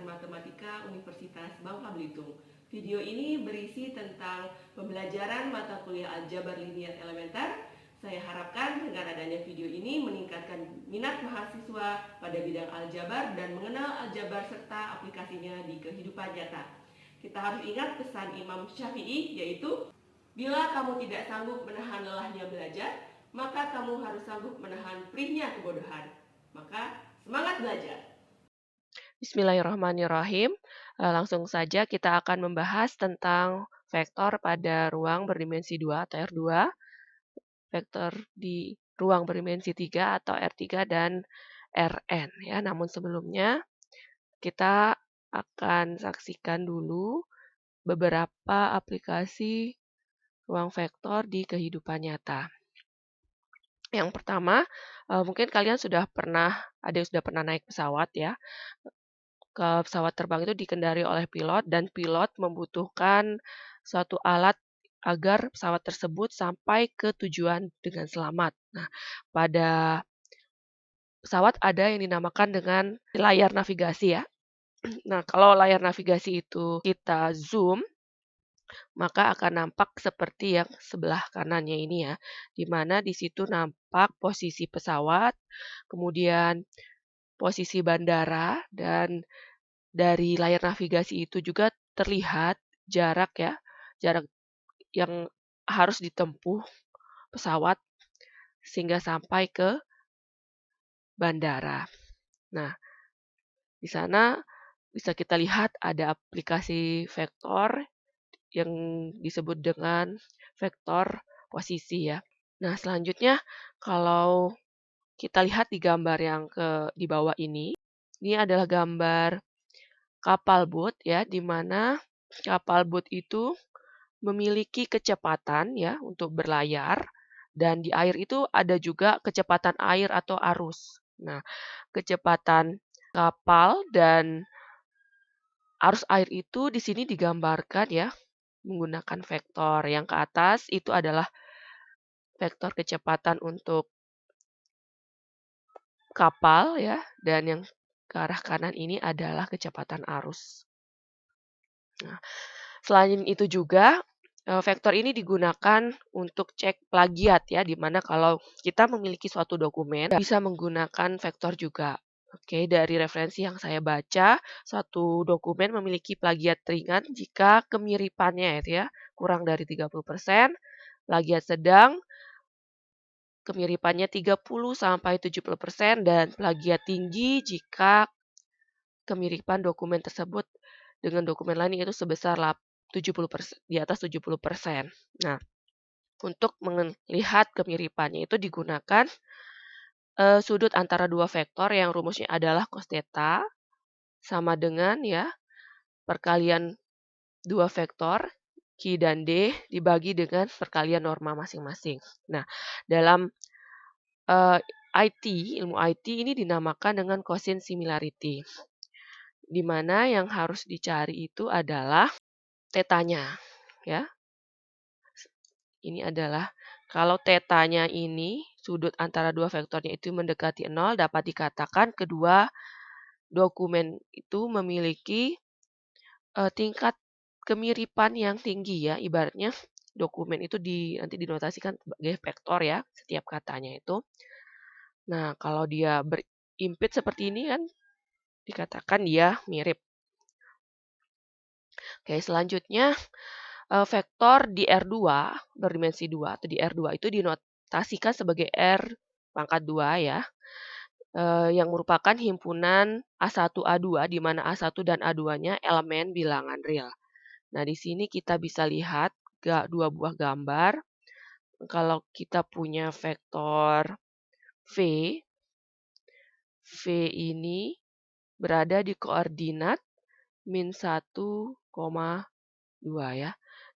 jurusan Matematika Universitas Bangka Belitung. Video ini berisi tentang pembelajaran mata kuliah aljabar linier elementer. Saya harapkan dengan adanya video ini meningkatkan minat mahasiswa pada bidang aljabar dan mengenal aljabar serta aplikasinya di kehidupan nyata. Kita harus ingat pesan Imam Syafi'i, yaitu bila kamu tidak sanggup menahan lelahnya belajar, maka kamu harus sanggup menahan perihnya kebodohan. Maka semangat belajar! Bismillahirrahmanirrahim. Langsung saja kita akan membahas tentang vektor pada ruang berdimensi 2 atau R2, vektor di ruang berdimensi 3 atau R3 dan Rn ya. Namun sebelumnya kita akan saksikan dulu beberapa aplikasi ruang vektor di kehidupan nyata. Yang pertama, mungkin kalian ada yang sudah pernah naik pesawat ya. Pesawat terbang itu dikendari oleh pilot dan pilot membutuhkan suatu alat agar pesawat tersebut sampai ke tujuan dengan selamat. Nah, pada pesawat ada yang dinamakan dengan layar navigasi ya. Nah, kalau layar navigasi itu kita zoom, maka akan nampak seperti yang sebelah kanannya ini ya, di mana di situ nampak posisi pesawat, kemudian posisi bandara, dan dari layar navigasi itu juga terlihat jarak ya, jarak yang harus ditempuh pesawat sehingga sampai ke bandara. Nah, di sana bisa kita lihat ada aplikasi vektor yang disebut dengan vektor posisi ya. Nah, selanjutnya kalau kita lihat di gambar yang di bawah ini adalah gambar kapal boat ya, di mana kapal boat itu memiliki kecepatan ya untuk berlayar, dan di air itu ada juga kecepatan air atau arus. Nah, kecepatan kapal dan arus air itu di sini digambarkan ya menggunakan vektor. Yang ke atas itu adalah vektor kecepatan untuk kapal ya, dan yang ke arah kanan ini adalah kecepatan arus. Nah, selain itu juga vektor ini digunakan untuk cek plagiat ya, di mana kalau kita memiliki suatu dokumen bisa menggunakan vektor juga. Oke, dari referensi yang saya baca, suatu dokumen memiliki plagiat ringan jika kemiripannya itu ya kurang dari 30%, plagiat sedang kemiripannya 30 sampai 70%, dan plagiat tinggi jika kemiripan dokumen tersebut dengan dokumen lain itu sebesar 70%, di atas 70%. Nah, untuk melihat kemiripannya itu digunakan sudut antara dua vektor yang rumusnya adalah cos theta sama dengan ya perkalian dua vektor Q dan D dibagi dengan perkalian norma masing-masing. Nah, dalam ilmu IT ini dinamakan dengan cosine similarity, di mana yang harus dicari itu adalah tetanya ya. Ini adalah kalau tetanya ini sudut antara dua vektornya itu mendekati 0, dapat dikatakan kedua dokumen itu memiliki tingkat kemiripan yang tinggi ya. Ibaratnya dokumen itu nanti dinotasikan sebagai vektor ya, setiap katanya itu. Nah, kalau dia berimpit seperti ini kan dikatakan dia mirip. Oke, selanjutnya vektor di R2 berdimensi 2 atau di R2 itu dinotasikan sebagai R pangkat 2 ya. Yang merupakan himpunan A1, A2, di mana A1 dan A2-nya elemen bilangan real. Nah, di sini kita bisa lihat dua buah gambar. Kalau kita punya vektor V, V ini berada di koordinat min 1,2 ya.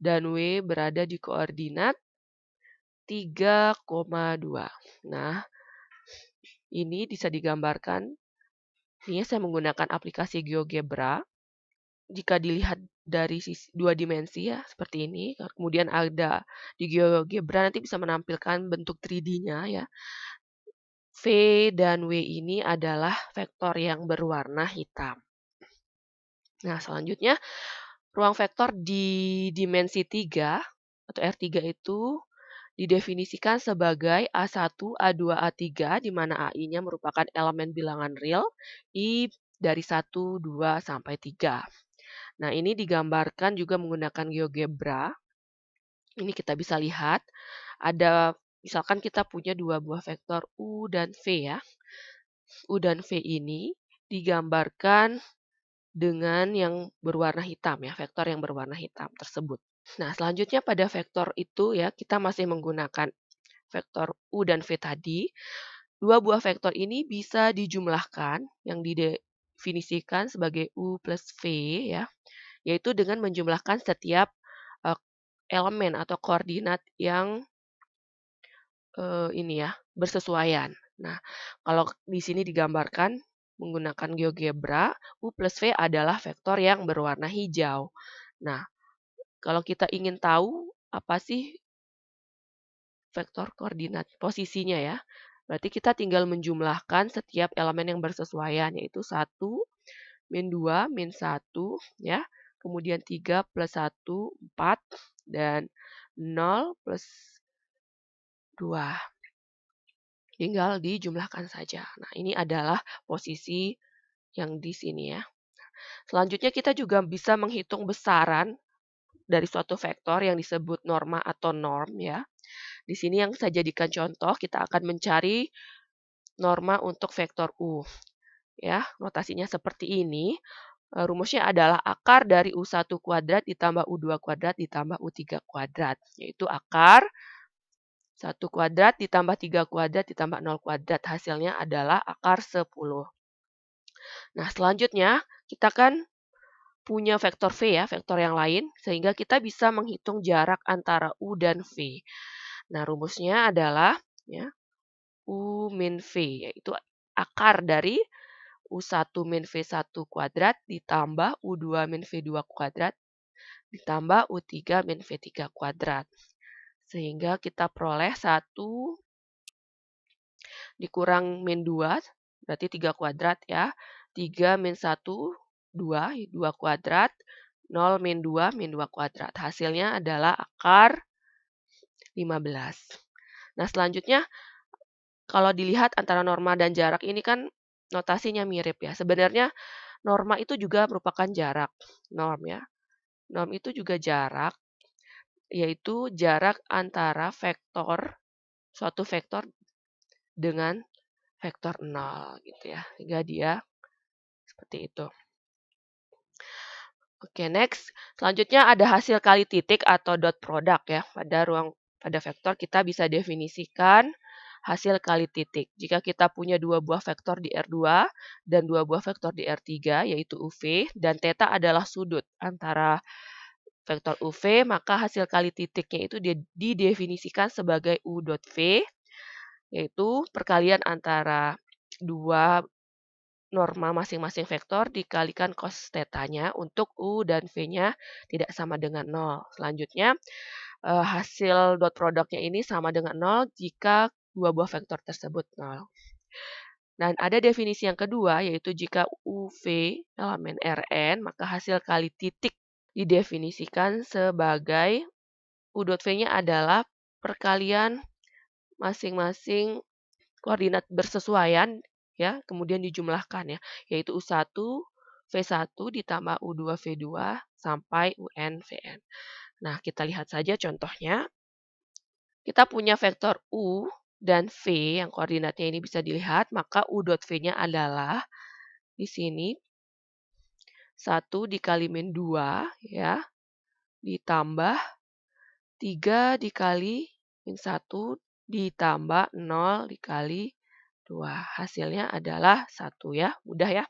Dan W berada di koordinat 3,2. Nah, ini bisa digambarkan. Ini saya menggunakan aplikasi GeoGebra. Jika dilihat dari dua dimensi ya, seperti ini. Kemudian ada di GeoGebra nanti bisa menampilkan bentuk 3D-nya ya. V dan W ini adalah vektor yang berwarna hitam. Nah, selanjutnya ruang vektor di dimensi 3 atau R3 itu didefinisikan sebagai A1, A2, A3 di mana AI-nya merupakan elemen bilangan real I dari 1, 2, sampai 3. Nah, ini digambarkan juga menggunakan GeoGebra. Ini kita bisa lihat ada misalkan kita punya dua buah vektor U dan V ya. U dan V ini digambarkan dengan yang berwarna hitam ya, vektor yang berwarna hitam tersebut. Nah, selanjutnya pada vektor itu ya, kita masih menggunakan vektor U dan V tadi. Dua buah vektor ini bisa dijumlahkan yang didefinisikan sebagai U plus V ya, yaitu dengan menjumlahkan setiap eh, elemen atau koordinat yang ini ya, bersesuaian. Nah, kalau di sini digambarkan menggunakan GeoGebra, U plus V adalah vektor yang berwarna hijau. Nah, kalau kita ingin tahu apa sih vektor koordinat posisinya ya, berarti kita tinggal menjumlahkan setiap elemen yang bersesuaian, yaitu 1, min 2, min 1, ya, kemudian 3 plus 1, 4, dan 0 plus 2. Tinggal dijumlahkan saja. Nah, ini adalah posisi yang di sini ya. Selanjutnya kita juga bisa menghitung besaran dari suatu vektor yang disebut norma atau norm ya. Di sini yang saya jadikan contoh, kita akan mencari norma untuk vektor U. Ya, notasinya seperti ini. Rumusnya adalah akar dari U1 kuadrat ditambah U2 kuadrat ditambah U3 kuadrat. Yaitu akar 1 kuadrat ditambah 3 kuadrat ditambah 0 kuadrat. Hasilnya adalah akar 10. Nah, selanjutnya kita kan punya vektor V ya, vektor yang lain, sehingga kita bisa menghitung jarak antara U dan V. Nah, rumusnya adalah ya, U min V, yaitu akar dari U1 min V1 kuadrat ditambah U2 min V2 kuadrat ditambah U3 min V3 kuadrat. Sehingga kita peroleh 1 dikurang min 2, berarti 3 kuadrat ya. 3 min 1, 2, 2 kuadrat. 0 min 2, min 2 kuadrat. Hasilnya adalah akar 15. Nah, selanjutnya kalau dilihat antara norma dan jarak ini kan notasinya mirip ya. Sebenarnya norma itu juga merupakan jarak. Norm ya. Norm itu juga jarak, yaitu jarak antara vektor, suatu vektor dengan vektor 0 gitu ya. Sehingga dia seperti itu. Oke, next. Selanjutnya ada hasil kali titik atau dot product ya. Pada vektor kita bisa definisikan hasil kali titik. Jika kita punya dua buah vektor di R2 dan dua buah vektor di R3 yaitu UV dan theta adalah sudut antara vektor UV, maka hasil kali titiknya itu didefinisikan sebagai U dot V, yaitu perkalian antara dua norma masing-masing vektor dikalikan cos θ-nya untuk U dan V-nya tidak sama dengan 0. Selanjutnya, hasil dot produknya ini sama dengan 0 jika dua buah vektor tersebut 0. Dan ada definisi yang kedua, yaitu jika UV elemen Rn, maka hasil kali titik didefinisikan sebagai U dot V-nya adalah perkalian masing-masing koordinat bersesuaian ya, kemudian dijumlahkan ya, yaitu U1 V1 ditambah U2 V2 sampai UN Vn. Nah, kita lihat saja contohnya. Kita punya vektor U dan V yang koordinatnya ini bisa dilihat, maka U dot V-nya adalah di sini 1 dikali min 2 ya, ditambah 3 dikali min 1 ditambah 0 dikali 2. Hasilnya adalah 1 ya, mudah ya.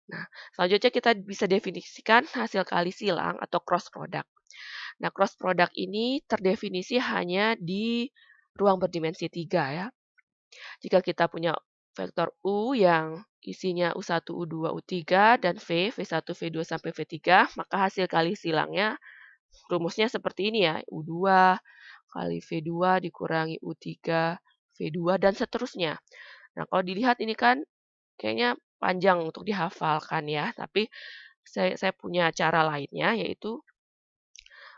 Nah, selanjutnya kita bisa definisikan hasil kali silang atau cross product. Nah, cross product ini terdefinisi hanya di ruang berdimensi 3 ya. Jika kita punya vektor U yang isinya U1, U2, U3, dan V, V1, V2, sampai V3, maka hasil kali silangnya rumusnya seperti ini ya, U2 kali V2 dikurangi U3, V2, dan seterusnya. Nah, kalau dilihat ini kan kayaknya panjang untuk dihafalkan ya, tapi saya punya cara lainnya, yaitu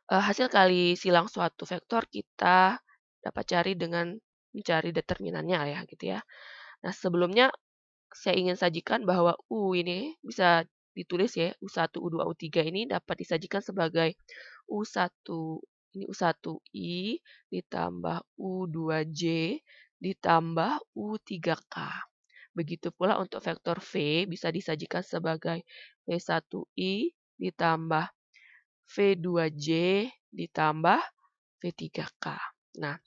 hasil kali silang suatu vektor kita dapat cari dengan mencari determinannya ya gitu ya. Nah, sebelumnya saya ingin sajikan bahwa U ini bisa ditulis ya, U1, U2, U3 ini dapat disajikan sebagai U1, ini U1i ditambah U2j ditambah U3k. Begitu pula untuk vektor V bisa disajikan sebagai V1i ditambah V2j ditambah V3k. Nah,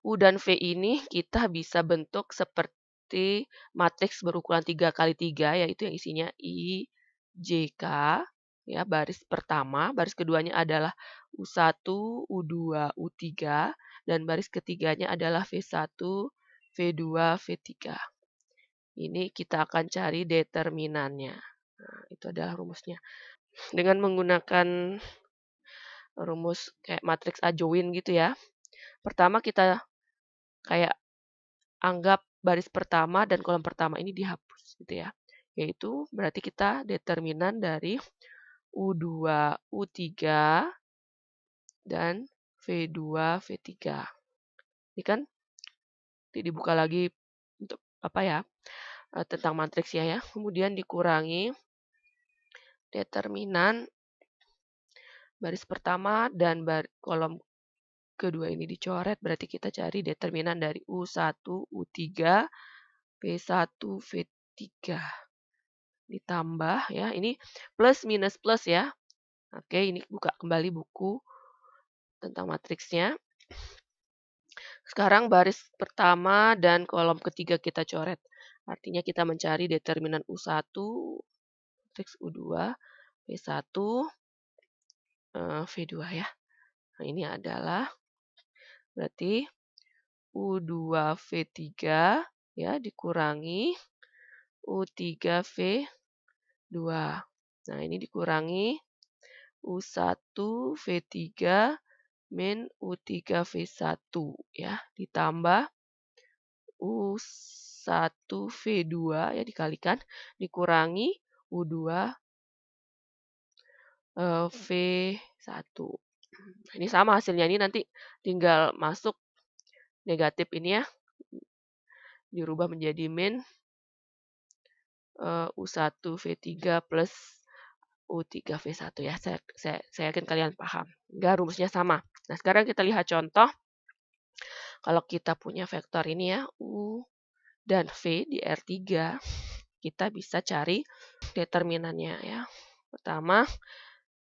U dan V ini kita bisa bentuk seperti matriks berukuran 3 kali 3, yaitu yang isinya I, J, K, ya, baris pertama, baris keduanya adalah U1, U2, U3, dan baris ketiganya adalah V1, V2, V3. Ini kita akan cari determinannya. Nah, itu adalah rumusnya. Dengan menggunakan rumus kayak matriks adjoint gitu ya. Pertama kita kayak anggap baris pertama dan kolom pertama ini dihapus gitu ya. Yaitu berarti kita determinan dari U2, U3, dan V2, V3. Ini kan dibuka lagi untuk apa ya, tentang matriksnya ya. Kemudian dikurangi determinan baris pertama dan kolom kedua ini dicoret, berarti kita cari determinan dari U1, U3, V1, V3. Ditambah ya, ini plus minus plus ya. Oke, ini buka kembali buku tentang matriksnya. Sekarang baris pertama dan kolom ketiga kita coret. Artinya kita mencari determinan U1, matriks U2, V1, V2 ya. Nah, ini adalah berarti U2 V3 ya dikurangi U3 V2. Nah, ini dikurangi U1 V3 min U3 V1 ya ditambah U1 V2 ya dikalikan dikurangi U2 V1. Ini sama hasilnya, ini nanti tinggal masuk negatif ini ya, dirubah menjadi min U1 V3 plus U3 V1 ya. Saya yakin kalian paham. Enggak, rumusnya sama. Nah, sekarang kita lihat contoh. Kalau kita punya vektor ini ya, U dan V di R3, kita bisa cari determinannya ya. Pertama,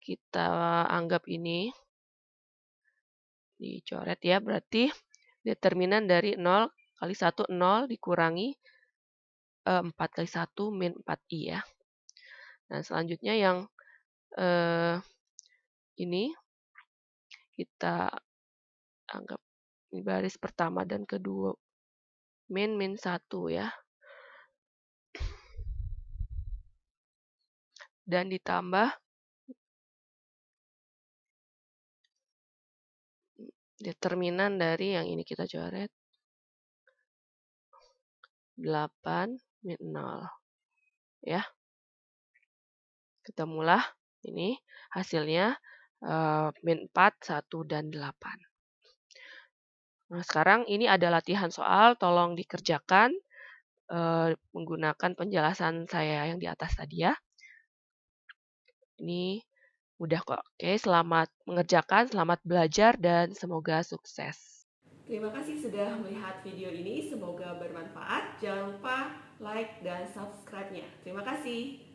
kita anggap ini dicoret ya, berarti determinan dari 0 kali 1, 0 dikurangi 4 kali 1 min 4i ya. Nah, selanjutnya yang ini kita anggap ini baris pertama dan kedua min 1 ya. Dan ditambah determinan dari yang ini kita coret 8 min 0 ya. Ketemulah ini hasilnya min 4, 1, dan 8. Nah, sekarang ini ada latihan soal, tolong dikerjakan menggunakan penjelasan saya yang di atas tadi ya. Ini mudah kok. Oke, selamat mengerjakan, selamat belajar, dan semoga sukses. Terima kasih sudah melihat video ini, semoga bermanfaat. Jangan lupa like dan subscribe-nya. Terima kasih.